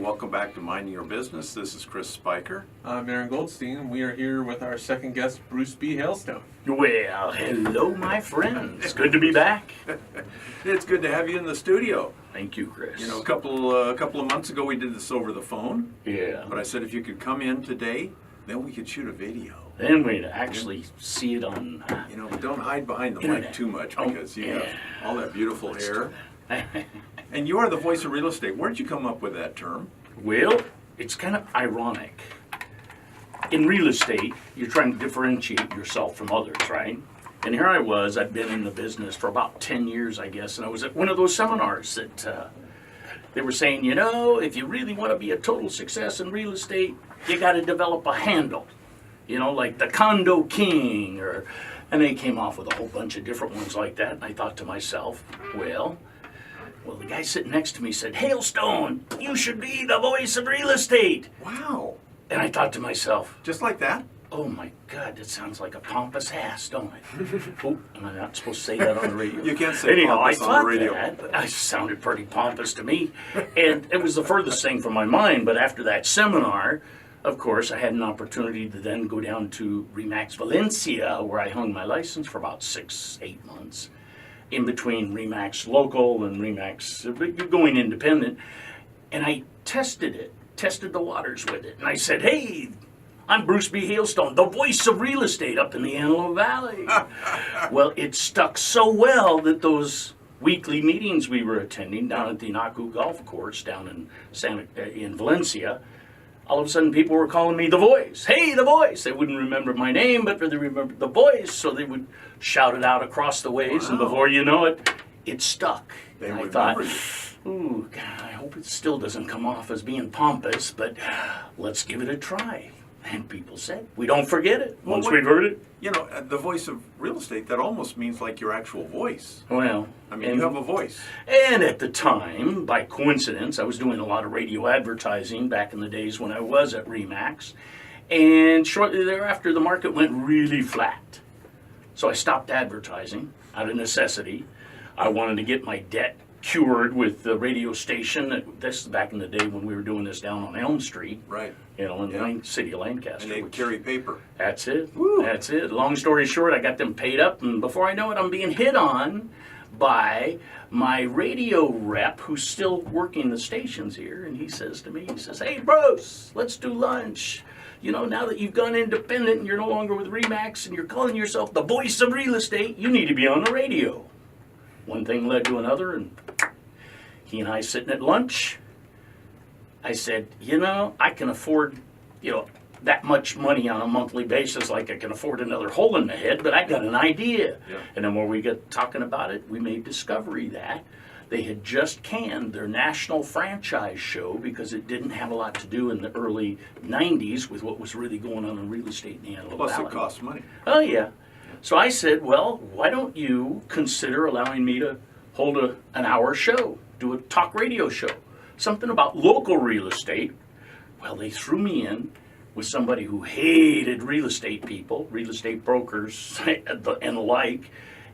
welcome back to Minding Your Business. This is Chris Spiker. I'm Aaron Goldstein. We are here with our second guest, Bruce B. Hailstone. Well, hello, my friends. Good to be back. It's good to have you in the studio. Thank you, Chris. You know, a couple of months ago we did this over the phone. Yeah. But I said if you could come in today, then we could shoot a video. Then we'd actually see it on... You know, but don't hide behind the Internet. mic too much because you yeah. have all that beautiful hair. And you are the voice of real estate. Where'd you come up with that term? Well, it's kind of ironic. In real estate, you're trying to differentiate yourself from others, right? And here I was, I'd been in the business for about 10 years, I guess, and I was at one of those seminars that they were saying, you know, if you really want to be a total success in real estate, you got to develop a handle, you know, like the Condo King, and they came off with a whole bunch of different ones like that, and I thought to myself, well, the guy sitting next to me said, Hailstone, you should be the voice of real estate. Wow. And I thought to myself, Just like that? oh my God, that sounds like a pompous ass, don't it? Oh, am I not supposed to say that on the radio? You can't say Anyhow, pompous I on thought the radio. that, but I sounded pretty pompous to me. And it was the furthest thing from my mind, but after that seminar, of course, I had an opportunity to then go down to RE/MAX Valencia, where I hung my license for about 6-8 months. In between RE/MAX local and RE/MAX going independent, and I tested the waters with it, and I said, hey, I'm Bruce B. Hailstone, the voice of real estate up in the Antelope Valley. Well, it stuck so well that those weekly meetings we were attending down at the Inaku Golf Course down in Valencia, all of a sudden people were calling me the voice. Hey, the voice. They wouldn't remember my name, but they remembered the voice, so they would shout it out across the ways, and before you know it, it stuck. They and I remember thought, you. ooh, God, I hope it still doesn't come off as being pompous, but let's give it a try. And people said, we don't forget it once we've heard it. You know, the voice of real estate, that almost means like your actual voice. Well, I mean, you have a voice. And at the time, by coincidence, I was doing a lot of radio advertising back in the days when I was at RE/MAX. And shortly thereafter, the market went really flat. So I stopped advertising out of necessity. I wanted to get my debt cured with the radio station. This is back in the day when we were doing this down on Elm Street. Right. You know, in the city of Lancaster. And they carry paper. That's it. Woo. That's it. Long story short, I got them paid up, and before I know it, I'm being hit on by my radio rep who's still working the stations here, and he says to me, hey, Bruce, let's do lunch. You know, now that you've gone independent and you're no longer with RE/MAX and you're calling yourself the voice of real estate, you need to be on the radio. One thing led to another, and he and I sitting at lunch. I said, you know, I can afford, that much money on a monthly basis, like I can afford another hole in the head, but I got an idea. Yeah. And then when we got talking about it, we made discovery that they had just canned their national franchise show because it didn't have a lot to do in the early 90s with what was really going on in real estate in the Antelope Plus Valley. it costs money. Oh, yeah. So I said, well, why don't you consider allowing me to hold an hour show, do a talk radio show, something about local real estate. Well, they threw me in with somebody who hated real estate people, real estate brokers and the like.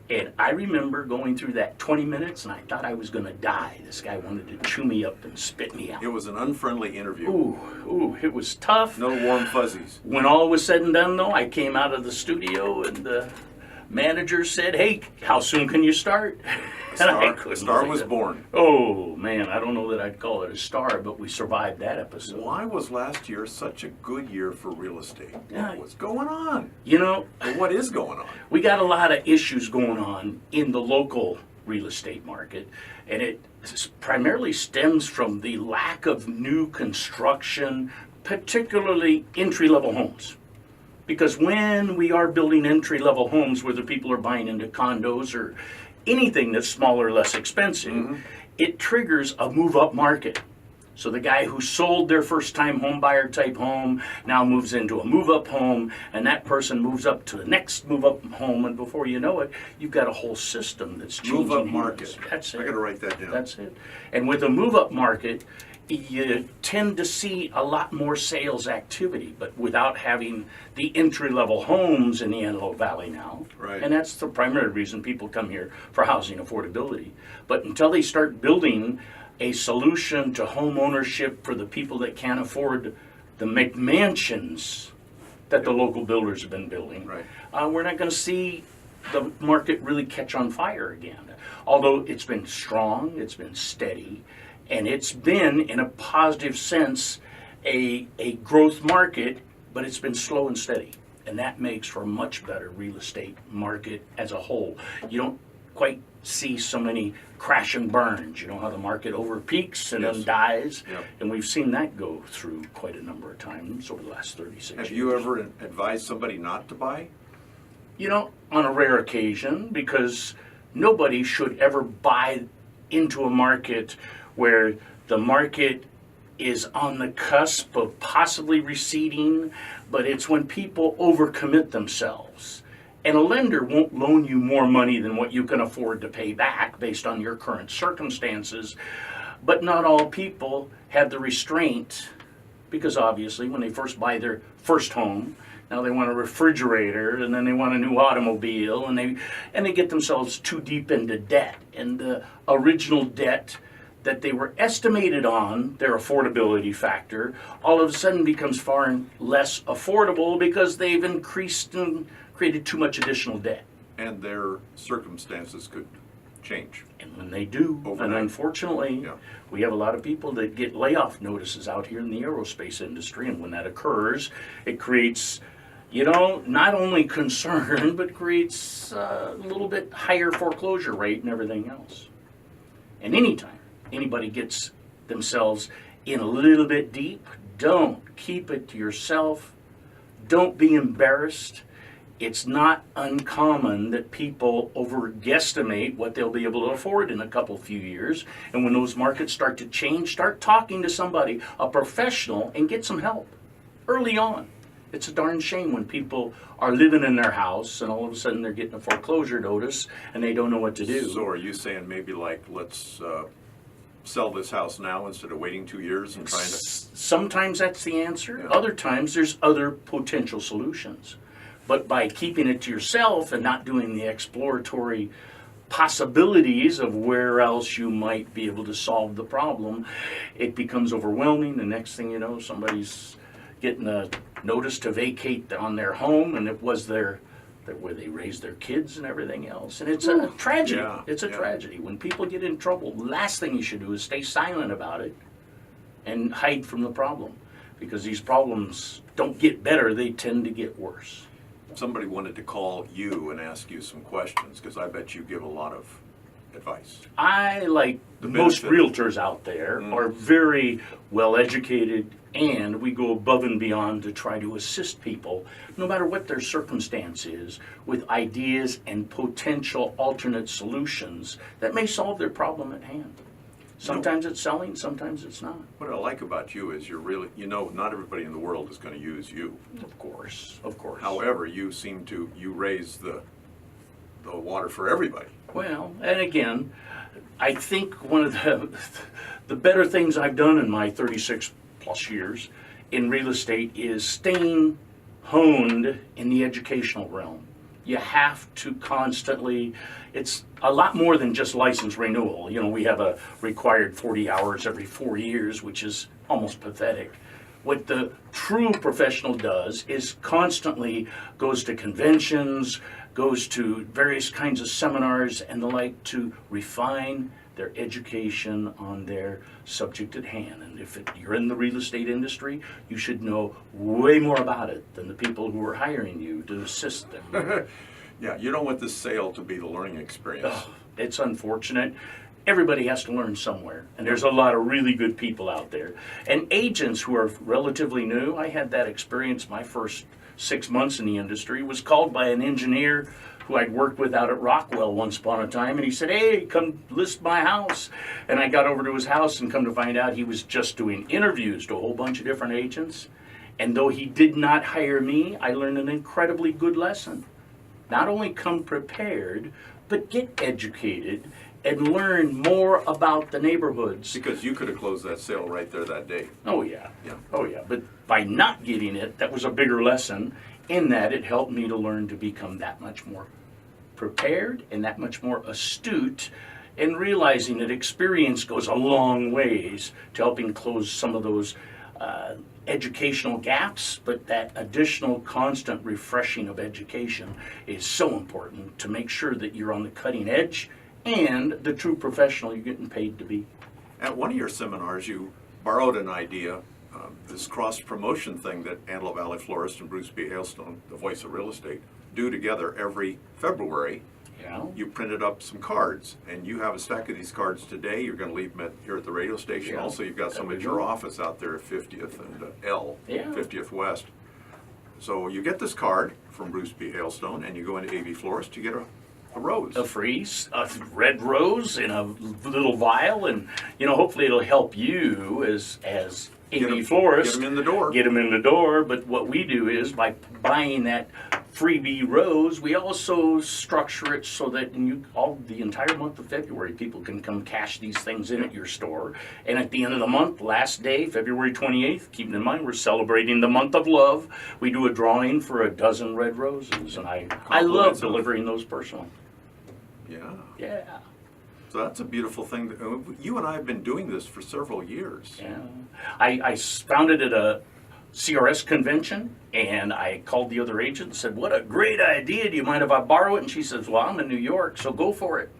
And I remember going through that 20 minutes and I thought I was going to die. This guy wanted to chew me up and spit me out. It was an unfriendly interview. Ooh, it was tough. No warm fuzzies. When all was said and done, though, I came out of the studio and the manager said, hey, how soon can you start? A star was born. Oh, man, I don't know that I'd call it a star, but we survived that episode. Why was last year such a good year for real estate? Yeah. What's going on? You know, Or what is going on? we got a lot of issues going on in the local real estate market, and it primarily stems from the lack of new construction, particularly entry-level homes. Because when we are building entry-level homes, whether people are buying into condos or anything that's smaller, less expensive, it triggers a move-up market. So the guy who sold their first-time home buyer type home now moves into a move-up home, and that person moves up to the next move-up home, and before you know it, you've got a whole system that's changing. Move-up hands. market. That's it. I got to write that down. That's it. And with the move-up market, you tend to see a lot more sales activity, but without having the entry-level homes in the Antelope Valley now. Right. And that's the primary reason people come here, for housing affordability. But until they start building a solution to home ownership for the people that can't afford the McMansions that the local builders have been building, Right. we're not going to see the market really catch on fire again. Although it's been strong, it's been steady, and it's been, in a positive sense, a growth market, but it's been slow and steady. And that makes for a much better real estate market as a whole. You don't quite see so many crash and burns. You know how the market over peaks and then Yes. dies? Yep. And we've seen that go through quite a number of times over the last 36 years. Have you ever advised somebody not to buy? You know, on a rare occasion, because nobody should ever buy into a market where the market is on the cusp of possibly receding, but it's when people overcommit themselves. And a lender won't loan you more money than what you can afford to pay back based on your current circumstances. But not all people have the restraint, because obviously when they first buy their first home, now they want a refrigerator, and then they want a new automobile, and they get themselves too deep into debt. And the original debt that they were estimated on, their affordability factor, all of a sudden becomes far less affordable because they've increased and created too much additional debt. And their circumstances could change. And when they do, Overnight. and unfortunately, Yeah. we have a lot of people that get layoff notices out here in the aerospace industry, and when that occurs, it creates, you know, not only concern, but creates a little bit higher foreclosure rate and everything else. And anytime anybody gets themselves in a little bit deep, don't keep it to yourself. Don't be embarrassed. It's not uncommon that people overguesstimate what they'll be able to afford in a few years. And when those markets start to change, start talking to somebody, a professional, and get some help early on. It's a darn shame when people are living in their house and all of a sudden they're getting a foreclosure notice and they don't know what to do. So are you saying maybe like, let's sell this house now instead of waiting 2 years and trying to? Sometimes that's the answer. Yeah. Other times there's other potential solutions. But by keeping it to yourself and not doing the exploratory possibilities of where else you might be able to solve the problem, it becomes overwhelming. The next thing you know, somebody's getting a notice to vacate on their home, and it was where they raised their kids and everything else. And it's a tragedy. Yeah, It's a yeah. tragedy. When people get in trouble, the last thing you should do is stay silent about it and hide from the problem. Because these problems don't get better, they tend to get worse. Somebody wanted to call you and ask you some questions, because I bet you give a lot of advice. I, like The most benefit. realtors out there, are very well educated, and we go above and beyond to try to assist people, no matter what their circumstance is, with ideas and potential alternate solutions that may solve their problem at hand. Sometimes it's selling, sometimes it's not. What I like about you is you're really, you know, not everybody in the world is going to use you. Of course, of course. However, you seem to, you raise the water for everybody. Well, and again, I think one of the better things I've done in my 36 plus years in real estate is staying honed in the educational realm. You have to constantly, it's a lot more than just license renewal. You know, we have a required 40 hours every 4 years, which is almost pathetic. What the true professional does is constantly goes to conventions, goes to various kinds of seminars and the like to refine their education on their subject at hand. And if you're in the real estate industry, you should know way more about it than the people who are hiring you to assist them. Yeah, you don't want this sale to be the learning experience. It's unfortunate. Everybody has to learn somewhere, and there's a lot of really good people out there. And agents who are relatively new, I had that experience my first 6 months in the industry, was called by an engineer who I'd worked with out at Rockwell once upon a time, and he said, "Hey, come list my house." And I got over to his house and come to find out he was just doing interviews to a whole bunch of different agents. And though he did not hire me, I learned an incredibly good lesson. Not only come prepared, but get educated and learn more about the neighborhoods. Because you could have closed that sale right there that day. Oh yeah. Yeah. Oh yeah. But by not getting it, that was a bigger lesson in that it helped me to learn to become that much more prepared and that much more astute and realizing that experience goes a long ways to helping close some of those educational gaps, but that additional constant refreshing of education is so important to make sure that you're on the cutting edge and the true professional you're getting paid to be. At one of your seminars, you borrowed an idea, this cross-promotion thing that Antelope Valley Florist and Bruce B. Hailstone, the voice of real estate, do together every February. Yeah. You printed up some cards, and you have a stack of these cards today. You're going to leave them here at the radio station. Yeah. Also, you've got some at your office out there at 50th and L, Yeah. 50th West. So you get this card from Bruce B. Hailstone, and you go into AV Florist to get a rose. A red rose in a little vial, and hopefully it'll help you as AV florist. Get them in the door. Get them in the door. But what we do is by buying that freebie rose, we also structure it so that the entire month of February, people can come cash these things in at your store. And at the end of the month, last day, February 28th, keeping in mind we're celebrating the month of love, we do a drawing for a dozen red roses, and I love delivering those personally. Yeah. Yeah. So that's a beautiful thing. You and I have been doing this for several years. Yeah. I found it at a CRS convention, and I called the other agent and said, "What a great idea. Do you mind if I borrow it?" And she says, "Well, I'm in New York, so go for it.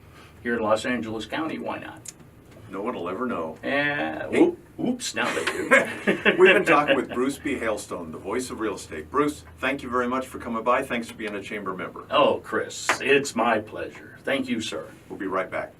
Here in Los Angeles County, why not?" No one will ever know. Oops, now they do. We've been talking with Bruce B. Hailstone, the voice of real estate. Bruce, thank you very much for coming by. Thanks for being a chamber member. Oh, Chris, it's my pleasure. Thank you, sir. We'll be right back.